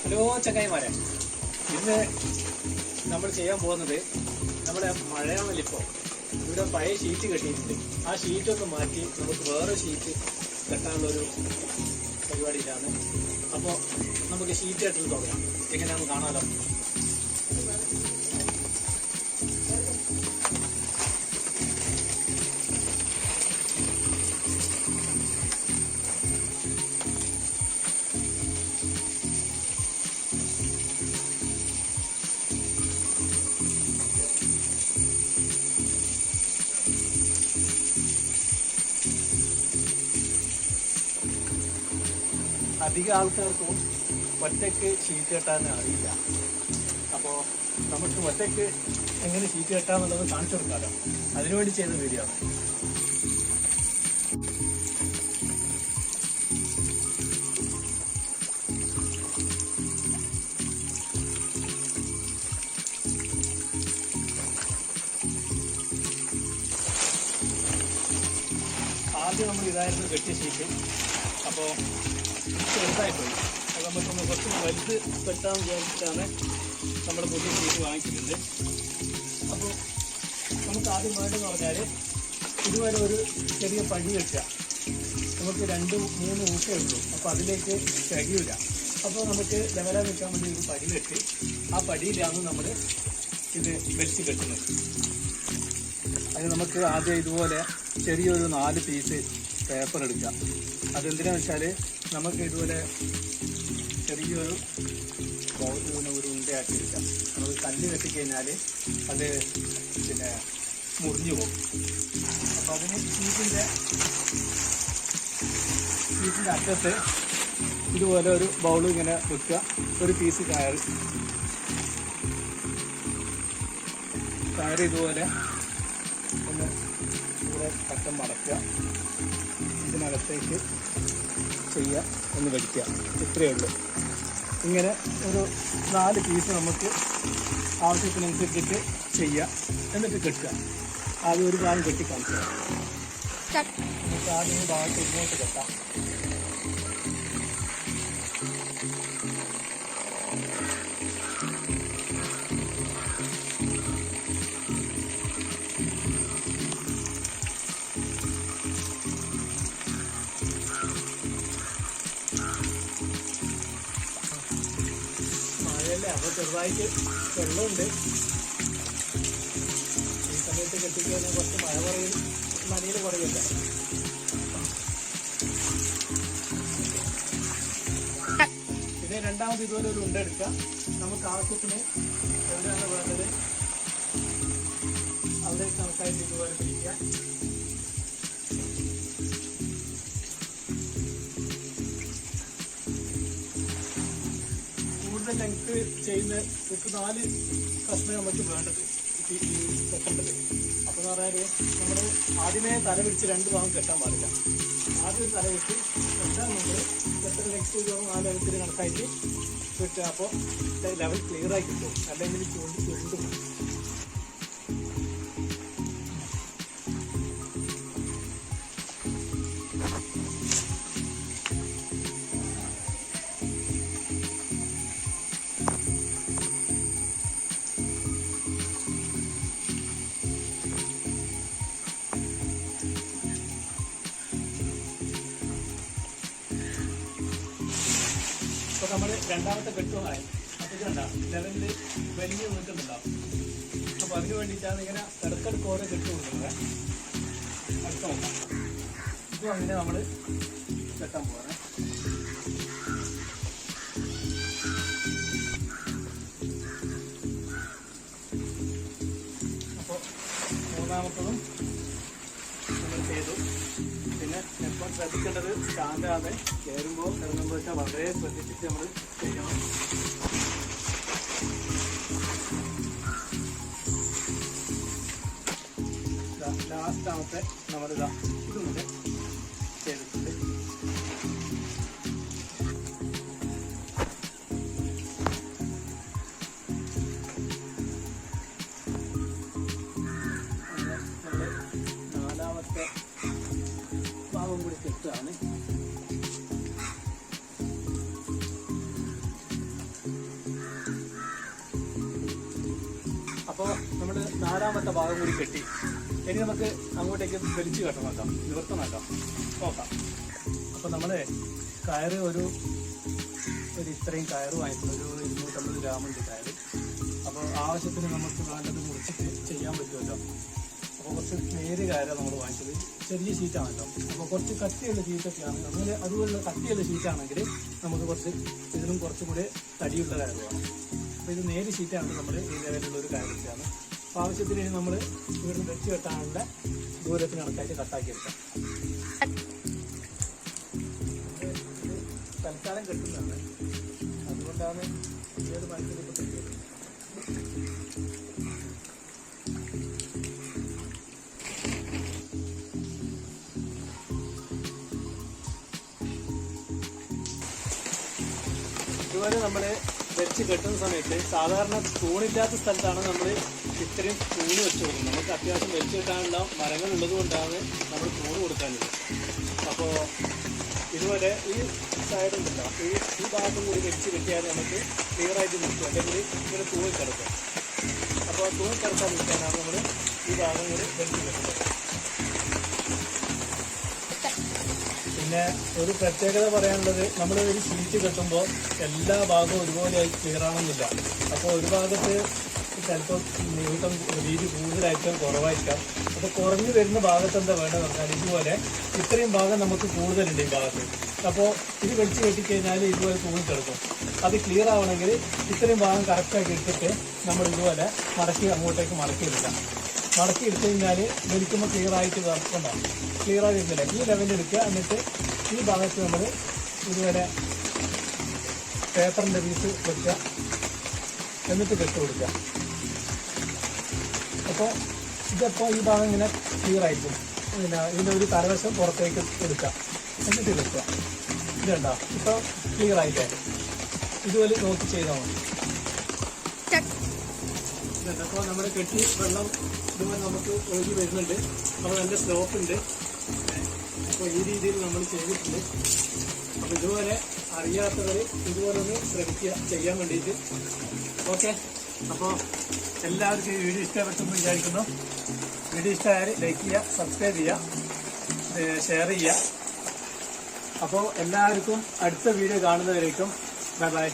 Hello ചങ്ങായിമാരെ, ഇന്ന് നമ്മൾ ചെയ്യാൻ പോകുന്നത് നമ്മുടെ മഴയാണല്ലോ ഇപ്പോൾ. ഇവിടെ പഴയ ഷീറ്റ് കെട്ടിയിട്ടുണ്ട്. ആ ഷീറ്റൊന്ന് മാറ്റി നമുക്ക് വേറെ ഷീറ്റ് കെട്ടാനുള്ളൊരു പരിപാടിയിലാണ്. അപ്പോൾ നമുക്ക് ഷീറ്റ് കെട്ടൽ തുടങ്ങാം. എങ്ങനെയാണെന്ന് കാണാമല്ലോ. അധികം ആൾക്കാർക്കും ഒറ്റയ്ക്ക് ഷീറ്റ് കെട്ടാൻ അറിയില്ല. അപ്പോൾ നമുക്ക് ഒറ്റയ്ക്ക് എങ്ങനെ ഷീറ്റ് കെട്ടാമെന്നുള്ളത് കാണിച്ചു കൊടുക്കാമല്ലോ. അതിനുവേണ്ടി ചെയ്ത വീഡിയോ ആണ്. ആദ്യം നമ്മൾ ഇതായിരുന്നു കെട്ടിയ ഷീറ്റ്. അപ്പോൾ ചെറുതായിപ്പോയി. അത് നമുക്കൊന്ന് കുറച്ച് വലുത് കെട്ടാൻ വിചാരിച്ചിട്ടാണ് നമ്മൾ പുതിയ ഷീറ്റ് വാങ്ങിച്ചിട്ടുണ്ട്. അപ്പോൾ നമുക്ക് ആദ്യം വേണ്ടതെന്ന് പറഞ്ഞാൽ ഇതുവരെ ഒരു ചെറിയ പടി വെക്കുക. നമുക്ക് 2-3 ഊട്ടേ ഉള്ളൂ. അപ്പോൾ അതിലേക്ക് തികയില്ല. അപ്പോൾ നമുക്ക് ലെവലായി നിൽക്കാൻ വേണ്ടി ഒരു പടി വെച്ച് ആ പടിയിലാണ് നമ്മൾ ഇത് വലിച്ച് കെട്ടുന്നത്. അതിന് നമുക്ക് ആദ്യം ഇതുപോലെ ചെറിയൊരു 4 പീസ് പേപ്പർ എടുക്കാം. അതെന്തിനാന്ന് വെച്ചാൽ നമുക്ക് ഇതുപോലെ ചെറിയൊരു ഒരു ഉണ്ടയാക്കി എടുക്കാം. നമുക്ക് കല്ല് കെട്ടിക്കഴിഞ്ഞാൽ അത് പിന്നെ മുറിഞ്ഞു പോകും. അപ്പം അതിന് ഷീറ്റിൻ്റെ അറ്റത്ത് ഇതുപോലെ ഒരു ബൗൾ ഇങ്ങനെ വെക്കുക. ഒരു പീസ് കയർ ഇതുപോലെ ഒന്ന് ഇവിടെ പറ്റം മടക്കുക. ഇതിനകത്തേക്ക് ചെയ്യുക, ഒന്ന് വലിക്കുക. ഇത്രയേ ഉള്ളൂ. ഇങ്ങനെ ഒരു 4 പീസ് നമുക്ക് ആവശ്യത്തിനനുസരിച്ചിട്ട് ചെയ്യുക. എന്നിട്ട് കെട്ടുക. ആദ്യം ഒരു ഭാഗം കെട്ടി കാണിക്കുക. നമുക്ക് ആദ്യം ഭാഗത്ത് ഇങ്ങോട്ട് കെട്ടാം. അപ്പോൾ ചെറുതായിട്ട് വെള്ളമുണ്ട്. ഈ സമയത്ത് കെട്ടിക്കഴിഞ്ഞാൽ കുറച്ച് മഴ കുറയും, നനയിൽ കുറയില്ല. പിന്നെ രണ്ടാമത് ഇതുപോലെ ഒരു ഉണ്ട എടുക്കുക. നമുക്ക് ആവശ്യത്തിന് എവിടെയാണ് വേണ്ടത് അവിടെ കണക്കായിട്ട് ഇതുപോലെ പിടിക്കുക. ലെങ്ത് ചെയ്യുന്ന 4 കഷ്ണം നമുക്ക് വേണ്ടത് ഈ കെട്ടേണ്ടത്. അപ്പോൾ എന്ന് പറഞ്ഞാൽ നമ്മൾ ആദ്യമേ തല പിടിച്ച് 2 ഭാഗം കെട്ടാൻ പാടില്ല. ആദ്യം ഒരു തല വെച്ച് കെട്ടാൻ നമ്മൾ എത്ര ലെങ്ത് 4 ലെങ്ത്തിൽ കണക്കായിട്ട് കെട്ടുക. അപ്പോൾ ലെവൽ ക്ലിയറായി കിട്ടും. അല്ലെങ്കിൽ ചുരുണ്ടും. അപ്പോൾ നമ്മൾ രണ്ടാമത്തെ കെട്ടുമായി. അപ്പോൾ ഇതുണ്ട ലെവലിൽ വലിയ നിൽക്കുന്നുണ്ടാവും. അപ്പോൾ അതിന് വേണ്ടിയിട്ടാണ് ഇങ്ങനെ ഇടക്കിടക്ക് ഓരോ കെട്ട് കൊടുക്കുന്നത്. അടുത്ത നോക്കാം. ഇതും അങ്ങനെ നമ്മൾ കെട്ടാൻ പോകണേ. അപ്പോൾ മൂന്നാമത്തതും നമ്മൾ ചെയ്തു. പിന്നെ എപ്പോൾ ശ്രദ്ധിക്കേണ്ടത് സ്റ്റാൻഡാണ്. കയറുമ്പോൾ ഇറങ്ങുമ്പോൾ വെച്ചാൽ വളരെ ശ്രദ്ധിച്ചിട്ട് നമ്മൾ ചെയ്യണം. ലാസ്റ്റാമത്തെ നമ്മളിതാ ഇതുപോലെ ചെയ്തിട്ടുണ്ട്. നാലാമത്തെ ഭാഗം കൂടി കെട്ടുകയാണ്. 4ാമത്തെ ഭാഗം കൂടി കെട്ടി. ഇനി നമുക്ക് അങ്ങോട്ടേക്ക് വലിച്ചു കെട്ടണമാക്കാം, നിവർത്തമാക്കാം, നോക്കാം. അപ്പോൾ നമ്മൾ കയറ് ഒരു ഇത്രയും കയറ് വാങ്ങിക്കുന്നത് ഒരു 250 ഗ്രാമുണ്ട് കയറ്. അപ്പോൾ ആവശ്യത്തിന് നമുക്ക് വേണ്ടത് മുറിച്ചിട്ട് ചെയ്യാൻ പറ്റുമല്ലോ. അപ്പോൾ കുറച്ച് നേര് കയറാണ് നമ്മൾ വാങ്ങിച്ചത്. ചെറിയ ഷീറ്റാണല്ലോ. അപ്പോൾ കുറച്ച് കട്ടിയുള്ള ഷീറ്റൊക്കെയാണ്. അങ്ങനെ അതുപോലുള്ള കട്ടിയുള്ള ഷീറ്റാണെങ്കിൽ നമുക്ക് ഇതിനും കുറച്ചും കൂടി തടിയുള്ള കയറ് വേണം. അപ്പോൾ ഇത് നേര് ഷീറ്റാണ് നമ്മൾ ഈ ലെവലുള്ള ഒരു കയറിച്ചാണ്. അപ്പോൾ ആവശ്യത്തിന് നമ്മൾ ഇവിടുന്ന് വെച്ച് കെട്ടാനുള്ള ദൂരത്തിന് കണക്കായിട്ട് കട്ടാക്കി എടുക്കാം. തൽക്കാലം കെട്ടുന്നതാണ്, അതുകൊണ്ടാണ് ഈ ഒരു മത്സരം ഇപ്പോൾ കെട്ടിയത്. ഇതുവരെ നമ്മൾ വെച്ച് കെട്ടുന്ന സമയത്ത് സാധാരണ തൂണില്ലാത്ത സ്ഥലത്താണ് നമ്മൾ ഇത്രയും തൂണ് വെച്ച് കൊടുക്കുന്നത്. നമുക്ക് അത്യാവശ്യം വെച്ച് കെട്ടാനുള്ള മരങ്ങൾ ഉള്ളത് കൊണ്ടാണ് നമ്മൾ തൂണ് കൊടുക്കാനുള്ളത്. അപ്പോൾ ഇതുപോലെ ഈ സൈഡുണ്ടല്ലോ, ഈ ഭാഗത്തും കൂടി വെച്ച് കെട്ടിയാൽ നമുക്ക് ക്ലിയറായിട്ട് നിൽക്കും. അല്ലെങ്കിൽ ഇങ്ങനെ തൂങ്ങി കിടക്കും. അപ്പോൾ തൂങ്ങി കിടക്കാൻ നിൽക്കാനാണ് നമ്മൾ ഈ ഭാഗം കൂടി വെച്ച് കെട്ടുന്നത്. പിന്നെ ഒരു പ്രത്യേകത പറയാനുള്ളത്, നമ്മൾ ഒരു ഷീറ്റ് കെട്ടുമ്പോൾ എല്ലാ ഭാഗവും ഒരുപോലെ ക്ലിയർ ആണെന്നില്ല. അപ്പോൾ ഒരു ഭാഗത്ത് ചിലപ്പോൾ നീട്ടം വീതി കൂടുതലായിരിക്കാം, കുറവായിരിക്കാം. അപ്പോൾ കുറഞ്ഞു വരുന്ന ഭാഗത്ത് എന്താ വേണ്ടതെന്ന് പറഞ്ഞാൽ ഇതുപോലെ ഇത്രയും ഭാഗം നമുക്ക് കൂടുതലുണ്ട് ഈ ഭാഗത്ത്. അപ്പോൾ ഇത് വെച്ച് കെട്ടിക്കഴിഞ്ഞാൽ ഇതുപോലെ തൂങ്ങിക്കിടക്കും. അത് ക്ലിയർ ആവണമെങ്കിൽ ഇത്രയും ഭാഗം കറക്റ്റാക്കി എടുത്തിട്ട് നമ്മൾ ഇതുപോലെ അങ്ങോട്ടേക്ക് മടക്കിയെടുക്കാം. മടക്കി എടുത്തു കഴിഞ്ഞാൽ വലിക്കുമ്പോൾ ക്ലിയർ ആയിട്ട് ഉണ്ടാവും. ക്ലിയർ ആയി വരുന്നില്ല. ഈ ലെവലിൽ എടുക്കുക. എന്നിട്ട് ഈ ഭാഗത്ത് നമ്മൾ ഇതുപോലെ പേപ്പറിൻ്റെ പീസ് വെക്കുക, എന്നിട്ട് കെട്ട് കൊടുക്കുക. അപ്പോൾ ഇതിപ്പോൾ ഈ ഭാഗം ഇങ്ങനെ ക്ലിയർ ആയിരിക്കും. പിന്നെ ഇതിൻ്റെ ഒരു കരവശം പുറത്തേക്ക് എടുക്കുക, എന്നിട്ട് വെക്കുക. ഇതുണ്ടോ, ഇപ്പോൾ ക്ലിയർ ആയില്ലേ? ഇതുപോലെ നോക്കി ചെയ്താൽ മതി. അപ്പോൾ നമ്മൾ കെട്ടി വെള്ളം ഇതുപോലെ നമുക്ക് ഒഴുകി വരുന്നുണ്ട്. അപ്പോൾ നല്ല സ്ലോപ്പ് ഉണ്ട്. അപ്പോൾ ഈ രീതിയിൽ നമ്മൾ ചെയ്തിട്ടുണ്ട്. അപ്പോൾ ഇതുപോലെ അറിയാത്തവർ ഇതുപോലെ ഒന്ന് ശ്രമിക്കുക ചെയ്യാൻ വേണ്ടിയിട്ട്. ഓക്കെ, അപ്പോൾ എല്ലാവർക്കും ഈ വീഡിയോ ഇഷ്ടപ്പെട്ടെന്ന് വിചാരിക്കുന്നു. വീഡിയോ ഇഷ്ടമായാൽ ലൈക്ക് ചെയ്യുക, സബ്സ്ക്രൈബ് ചെയ്യുക, ഷെയർ ചെയ്യുക. അപ്പോൾ എല്ലാവർക്കും അടുത്ത വീഡിയോ കാണുന്നവരേക്കും ബൈ ബൈ.